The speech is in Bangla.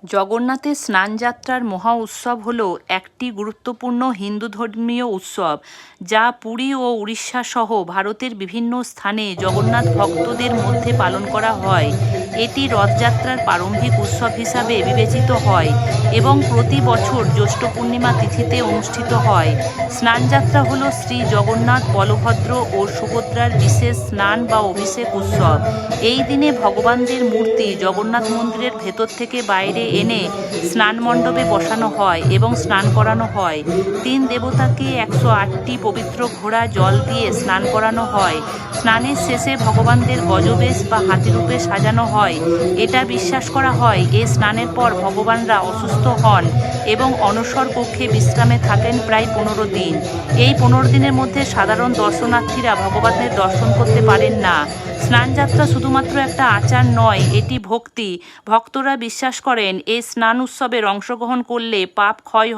জগন্নাথের স্নানযাত্রার মহা উৎসব হল একটি গুরুত্বপূর্ণ হিন্দু ধর্মীয় উৎসব যা পুরী ও উড়িষ্যা সহ ভারতের বিভিন্ন স্থানে জগন্নাথ ভক্তদের মধ্যে পালন করা হয়। এটি রথযাত্রার প্রারম্ভিক উৎসব হিসাবে বিবেচিত হয় এবং প্রতি বছর জ্যৈষ্ঠ পূর্ণিমা তিথিতে অনুষ্ঠিত হয়। স্নানযাত্রা হল শ্রী জগন্নাথ, বলভদ্র ও সুভদ্রার বিশেষ স্নান বা অভিষেক উৎসব। এই দিনে ভগবানদের মূর্তি জগন্নাথ মন্দিরের ভেতর থেকে বাইরে এনে স্নান মণ্ডপে বসানো হয় এবং স্নান করানো হয়। তিন দেবতাকে 108টি পবিত্র ঘোড়া জল দিয়ে স্নান করানো হয়। স্নানের শেষে ভগবানদের গজবেশ বা হাতিরূপে সাজানো হয়। এটা বিশ্বাস করা হয় এই স্নানের পর ভগবানরা অসুস্থ হন এবং অনসর কক্ষে বিশ্রামে থাকেন প্রায় 15 দিন। এই 15 দিনের মধ্যে সাধারণ দর্শনার্থীরা ভগবানের দর্শন করতে পারেন না। স্নানযাত্রা শুধুমাত্র একটা আচার নয়, এটি ভক্তি। ভক্তরা বিশ্বাস করেন এই স্নান উৎসবের অংশগ্রহণ করলে পাপ ক্ষয়